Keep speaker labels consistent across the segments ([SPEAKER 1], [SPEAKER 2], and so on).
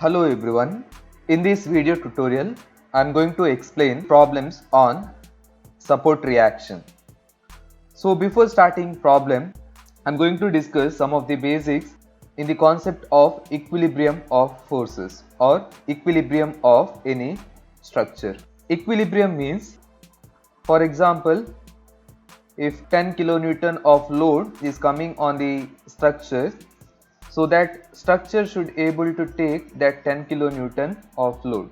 [SPEAKER 1] Hello everyone. In this video tutorial, I am going to explain problems on support reaction. So before starting problem, I am going to discuss some of the basics in the concept of equilibrium of forces or equilibrium of any structure. Equilibrium means, for example, if 10 kilonewton of load is coming on the structure, so that structure should able to take that 10 kilonewton of load.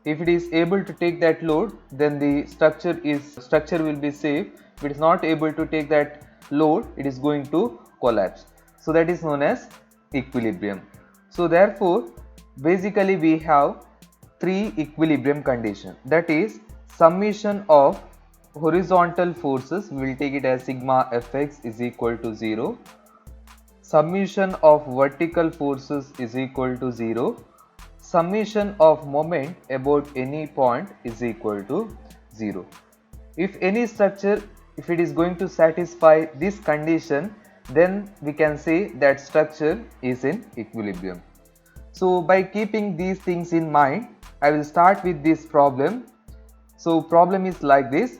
[SPEAKER 1] If it is able to take that load, then the structure will be safe. If it is not able to take that load, it is going to collapse. So that is known as equilibrium. So therefore, basically we have three equilibrium conditions. That is summation of horizontal forces, we will take it as sigma fx is equal to 0. Summation of vertical forces is equal to 0. Summation of moment about any point is equal to 0. If any structure, if it is going to satisfy this condition, then we can say that structure is in equilibrium. So by keeping these things in mind, I will start with this problem. So problem is like this.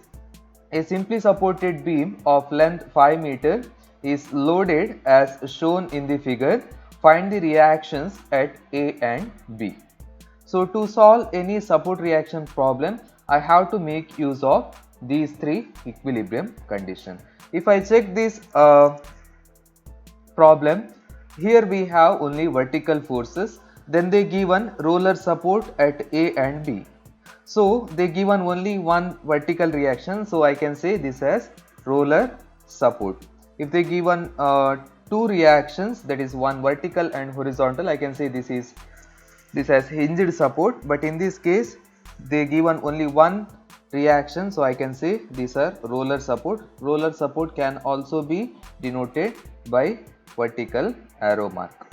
[SPEAKER 1] A simply supported beam of length 5 meter is loaded as shown in the figure. Find the reactions at A and B. So to solve any support reaction problem, I have to make use of these three equilibrium conditions. If I check this problem, here we have only vertical forces, then they given roller support at A and B. So they given only one vertical reaction, so I can say this as roller support. If they given two reactions, that is one vertical and horizontal, I can say this as hinged support. But in this case, they given only one reaction, so I can say these are roller support. Roller support can also be denoted by vertical arrow mark.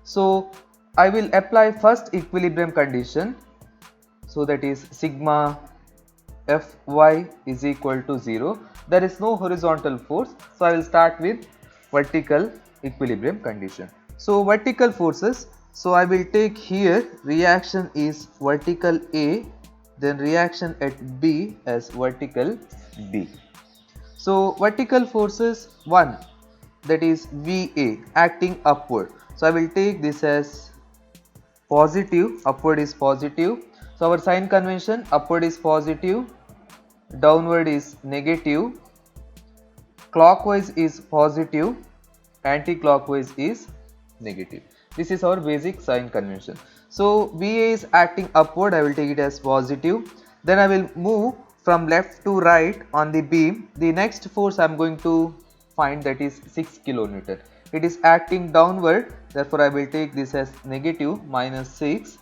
[SPEAKER 1] So I will apply first equilibrium condition. So that is sigma Fy is equal to 0. There is no horizontal force. So I will start with vertical equilibrium condition. So vertical forces. So I will take here reaction is vertical A, then reaction at B as vertical B. So vertical forces 1, that is VA, acting upward. So I will take this as positive, upward is positive. So our sign convention, upward is positive, downward is negative, clockwise is positive, anti-clockwise is negative. This is our basic sign convention. So VA is acting upward, I will take it as positive. Then I will move from left to right on the beam. The next force I am going to find, that is 6 kilonewton. It is acting downward, therefore I will take this as negative, minus 6.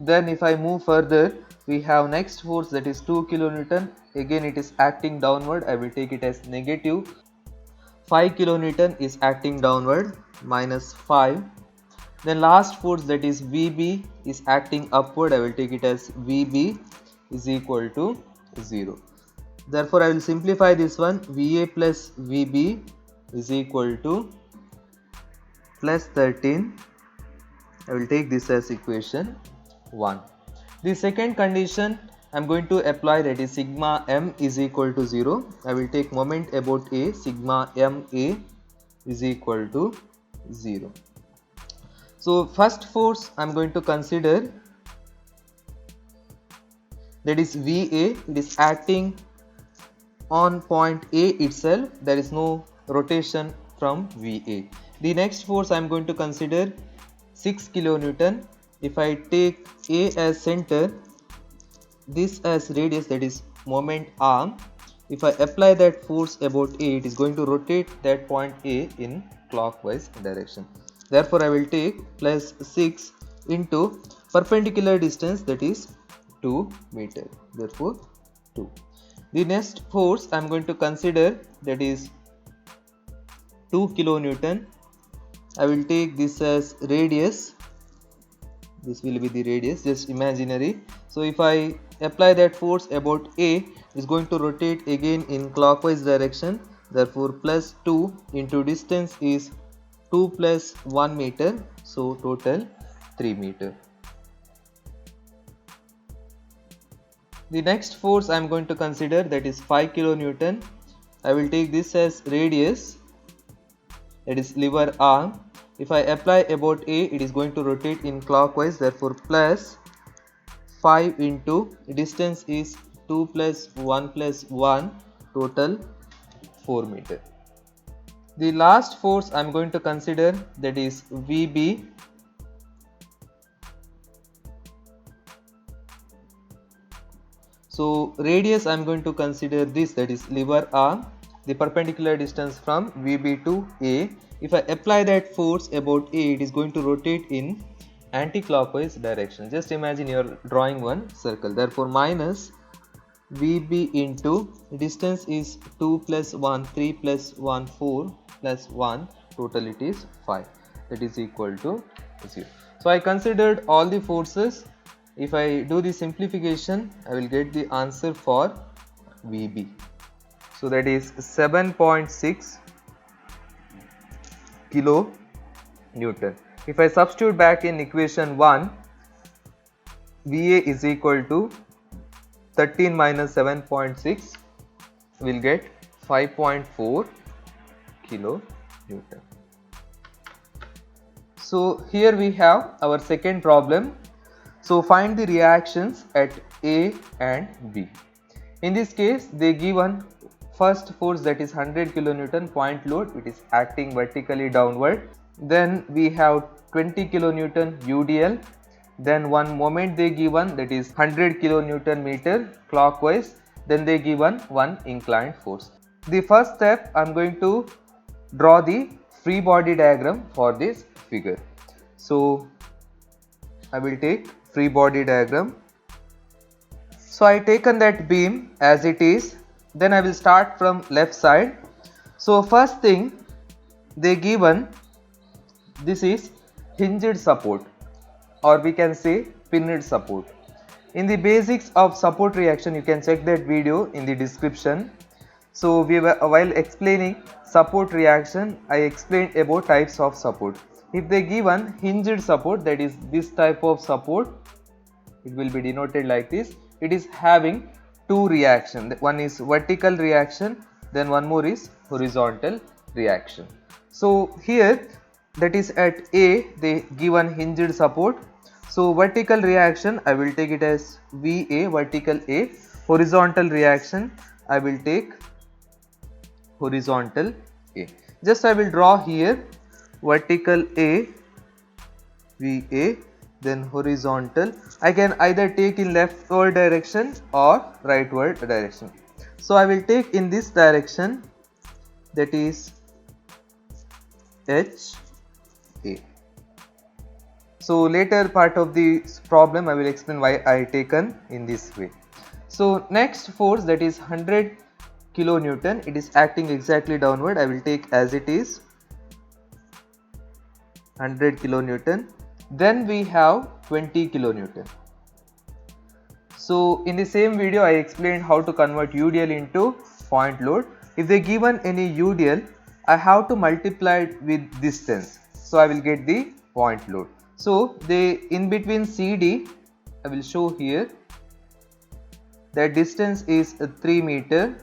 [SPEAKER 1] Then if I move further, we have next force, that is 2 kilonewton. Again it is acting downward, I will take it as negative. 5 kilonewton is acting downward, minus 5. Then last force, that is VB, is acting upward, I will take it as VB is equal to 0. Therefore I will simplify this one. VA plus VB is equal to plus 13. I will take this as equation 1. The second condition I am going to apply, that is sigma m is equal to 0. I will take moment about A, sigma ma is equal to 0. So first force I am going to consider, that is VA. It is acting on point A itself, there is no rotation from VA. The next force I am going to consider 6 kilonewton. If I take A as center, this as radius, that is moment arm. If I apply that force about A, it is going to rotate that point A in clockwise direction. Therefore I will take plus 6 into perpendicular distance, that is 2 meter. Therefore 2. The next force I am going to consider, that is 2 kilonewton. I will take this as radius. This will be the radius, just imaginary. So if I apply that force about A, it is going to rotate again in clockwise direction. Therefore plus 2 into distance is 2 plus 1 meter. So total 3 meter. The next force I am going to consider, that is 5 kilonewton. I will take this as radius, that is lever arm. If I apply about A, it is going to rotate in clockwise, therefore plus 5 into distance is 2 plus 1, total 4 meter. The last force I am going to consider, that is VB. So radius I am going to consider this, that is lever arm, the perpendicular distance from VB to A. If I apply that force about A, it is going to rotate in anti-clockwise direction. Just imagine you are drawing one circle, therefore minus VB into distance is 2 plus 1, 3 plus 1, 4 plus 1, total it is 5, that is equal to 0. So I considered all the forces. If I do the simplification, I will get the answer for VB. So that is 7.6 kilo Newton. If I substitute back in equation 1, VA is equal to 13 minus 7.6, we will get 5.4 kilo Newton. So here we have our second problem. So find the reactions at A and B. In this case, they given first force, that is 100 kilonewton point load, it is acting vertically downward. Then we have 20 kilonewton UDL. Then one moment they given, that is 100 kilonewton meter clockwise. Then they given one inclined force. The first step, I am going to draw the free body diagram for this figure. So I will take free body diagram. So I taken that beam as it is. Then I will start from left side. So first thing they given, this is hinged support, or we can say pinned support. In the basics of support reaction, you can check that video in the description. So while explaining support reaction, I explained about types of support. If they given hinged support, that is this type of support, it will be denoted like this. It is having two reactions. One is vertical reaction, then one more is horizontal reaction. So here, that is at A, they given hinged support. So vertical reaction, I will take it as VA, vertical A. Horizontal reaction, I will take horizontal A. Just I will draw here vertical A, VA, then horizontal. I can either take in leftward direction or rightward direction. So I will take in this direction, that is HA. So later part of the problem I will explain why I taken in this way. So next force, that is 100 kilonewton, it is acting exactly downward. I will take as it is 100 kilonewton. Then we have 20 kilonewton. So in the same video I explained how to convert UDL into point load. If they given any UDL, I have to multiply it with distance, so I will get the point load. So they in between CD, I will show here that distance is 3 meter,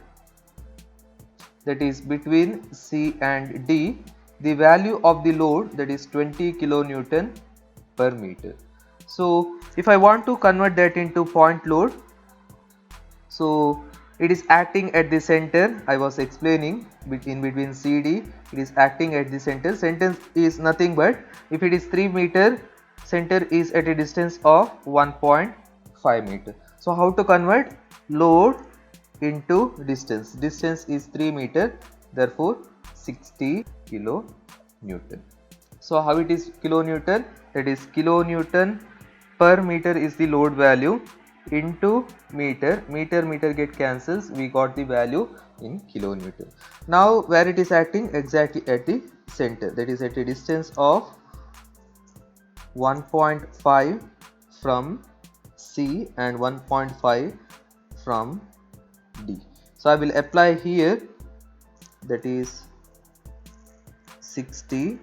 [SPEAKER 1] that is between C and D. The value of the load, that is 20 kilonewton per meter. So if I want to convert that into point load, so it is acting at the center. I was explaining in between CD, it is acting at the center. Center is nothing but, if it is 3 meter, center is at a distance of 1.5 meter. So how to convert load into distance? Distance is 3 meter, therefore 60 kilonewton. So how it is kilonewton? That is kilonewton per meter is the load value into meter. Meter get cancels, we got the value in kilonewton. Now where it is acting? Exactly at the center, that is at a distance of 1.5 from C and 1.5 from D. So I will apply here, that is 60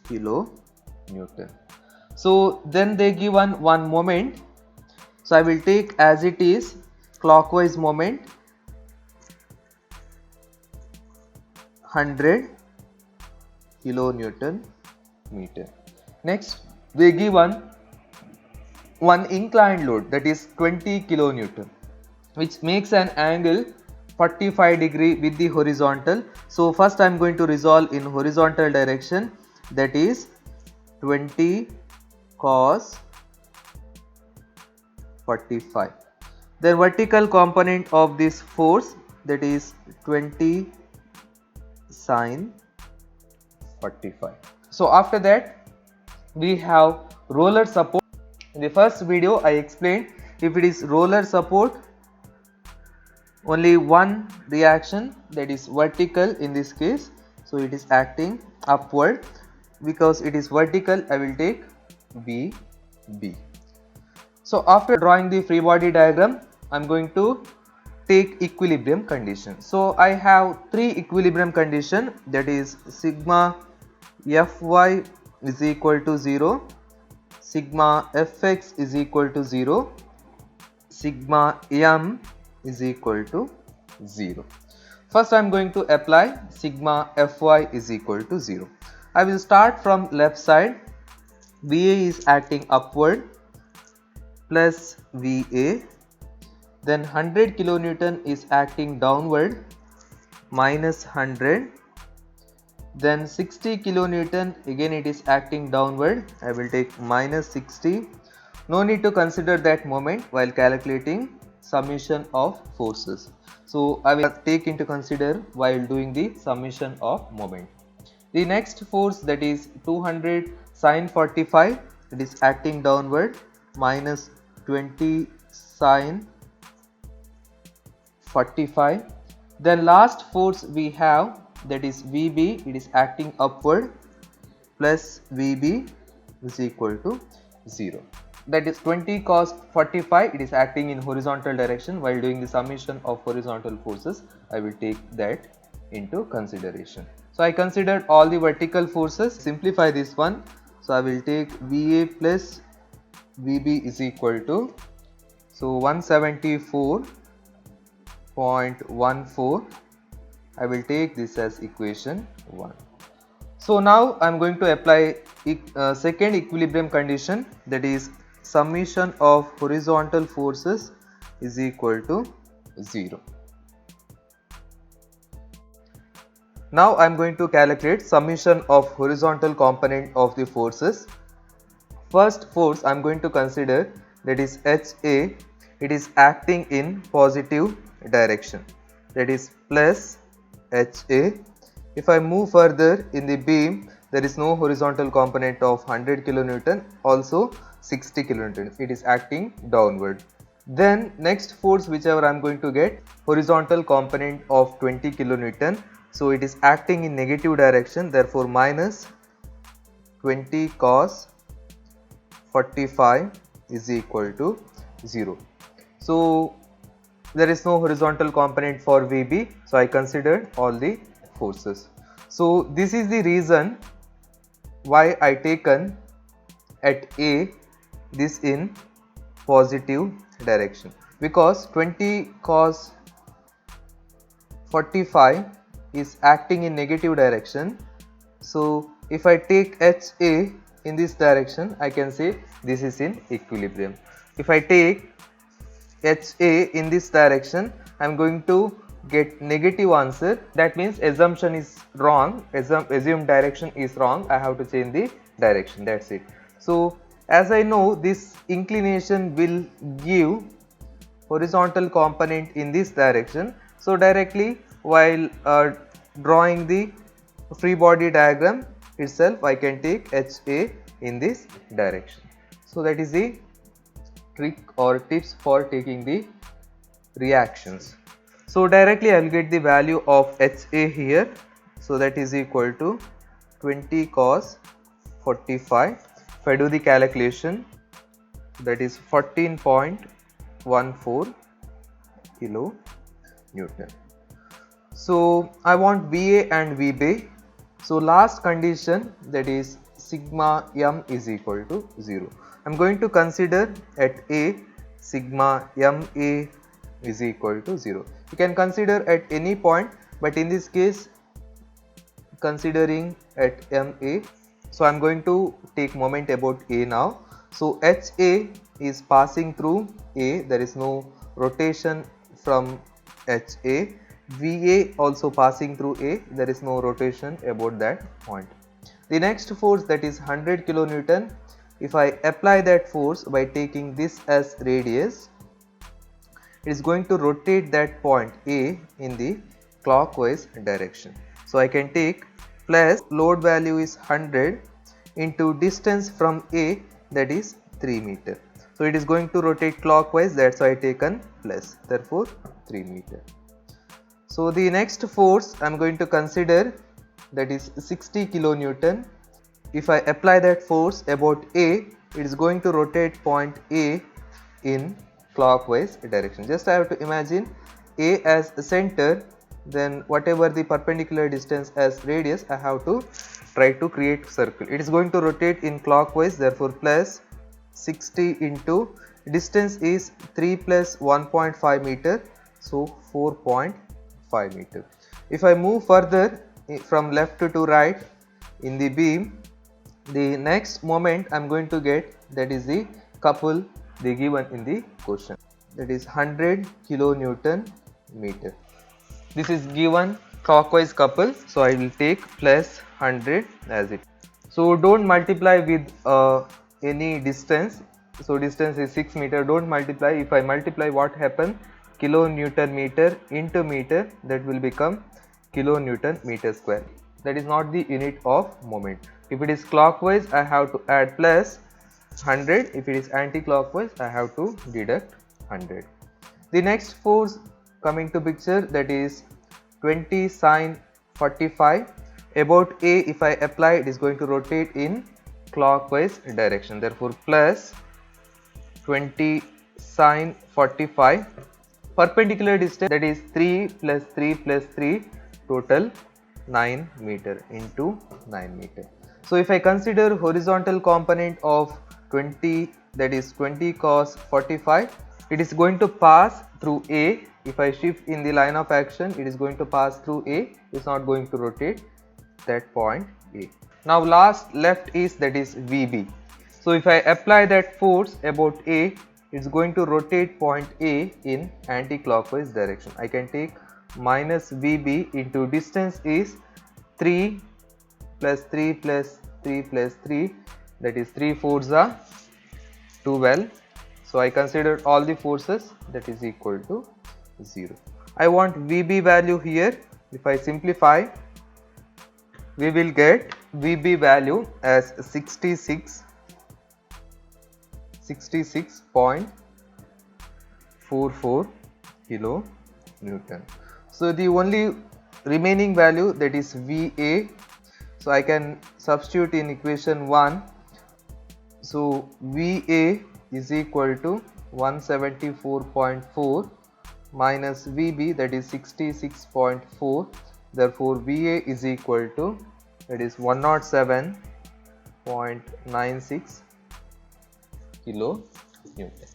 [SPEAKER 1] kilonewton. So then they give one moment. So I will take as it is clockwise moment 100 kilonewton meter. Next they give one inclined load, that is 20 kilonewton, which makes an angle 45 degree with the horizontal. So first I am going to resolve in horizontal direction, that is 20 cos 45. The vertical component of this force, that is 20 sin 45. So after that we have roller support. In the first video I explained, if it is roller support, only one reaction, that is vertical in this case, so it is acting upward. Because it is vertical, I will take VB. So after drawing the free body diagram, I am going to take equilibrium condition. So I have three equilibrium condition, that is sigma Fy is equal to 0, sigma Fx is equal to 0, sigma m is equal to 0. First I am going to apply sigma Fy is equal to 0. I will start from left side. VA is acting upward plus VA, then 100 kilonewton is acting downward minus 100, then 60 kilonewton again it is acting downward, I will take minus 60. No need to consider that moment while calculating summation of forces. So I will take into consider while doing the summation of moment. The next force, that is 200 sin 45, it is acting downward minus 20 sin 45. Then last force we have, that is VB, it is acting upward plus VB is equal to 0. That is 20 cos 45, it is acting in horizontal direction. While doing the summation of horizontal forces, I will take that into consideration. So I considered all the vertical forces. Simplify this one. So I will take VA plus VB is equal to, so 174.14. I will take this as equation 1. So now I am going to apply second equilibrium condition, that is summation of horizontal forces is equal to 0. Now I am going to calculate summation of horizontal component of the forces. First force I am going to consider, that is HA, it is acting in positive direction, that is plus HA. If I move further in the beam, there is no horizontal component of 100 kilonewton, also 60 kilonewton, it is acting downward. Then next force whichever I am going to get, horizontal component of 20 kilonewton, so it is acting in negative direction, therefore minus 20 cos 45 is equal to 0. So there is no horizontal component for VB, so I considered all the forces. So this is the reason why I taken at A this in positive direction, because 20 cos 45 is acting in negative direction. So if I take HA in this direction, I can say this is in equilibrium. If I take HA in this direction, I am going to get negative answer. That means assumption is wrong, assumed direction is wrong, I have to change the direction, that's it. So as I know this inclination will give horizontal component in this direction, so directly while drawing the free body diagram itself, I can take HA in this direction. So that is the trick or tips for taking the reactions. So directly I will get the value of HA here, so that is equal to 20 cos 45. If I do the calculation, that is 14.14 kilo Newton. So I want VA and VB. So last condition, that is sigma m is equal to 0. I'm going to consider at A sigma m A is equal to 0. You can consider at any point, but in this case considering at MA, so I'm going to take moment about A now. So HA is passing through A, there is no rotation from HA. VA also passing through A, there is no rotation about that point. The next force, that is 100 kilonewton, if I apply that force by taking this as radius, it is going to rotate that point A in the clockwise direction. So I can take plus load value is 100 into distance from A, that is 3 meter. So it is going to rotate clockwise, that's why I taken plus, therefore 3 meter. So the next force I am going to consider, that is 60 kilonewton. If I apply that force about A, it is going to rotate point A in clockwise direction. Just I have to imagine A as a center, then whatever the perpendicular distance as radius, I have to try to create circle. It is going to rotate in clockwise, therefore plus 60 into distance is 3 plus 1.5 meter, so 4.5 meter. If I move further from left to right in the beam, the next moment I am going to get, that is the couple they given in the question, that is 100 kilonewton meter. This is given clockwise couple, so I will take plus 100 as it. So don't multiply with any distance. So distance is 6 meter, don't multiply. If I multiply, what happen? Kilonewton meter into meter, that will become kilonewton meter square. That is not the unit of moment. If it is clockwise, I have to add plus 100. If it is anti-clockwise, I have to deduct 100. The next force coming to picture, that is 20 sine 45. About A, if I apply, it is going to rotate in clockwise direction. Therefore, plus 20 sine 45. Perpendicular distance, that is 3 plus 3 plus 3, total 9 meter into 9 meter. So if I consider horizontal component of 20, that is 20 cos 45, it is going to pass through A. If I shift in the line of action, it is going to pass through A, it is not going to rotate that point A. Now last left is, that is VB. So if I apply that force about A, it's going to rotate point A in anti-clockwise direction. I can take minus VB into distance is 3 plus 3 plus 3 plus 3, that is 3 4s are 12. So I considered all the forces, that is equal to 0. I want VB value here. If I simplify, we will get VB value as 66.44 kilo Newton. So the only remaining value, that is VA. So I can substitute in equation 1. So VA is equal to 174.4 minus VB, that is 66.4. Therefore VA is equal to, that is 107.96 kilo Newton.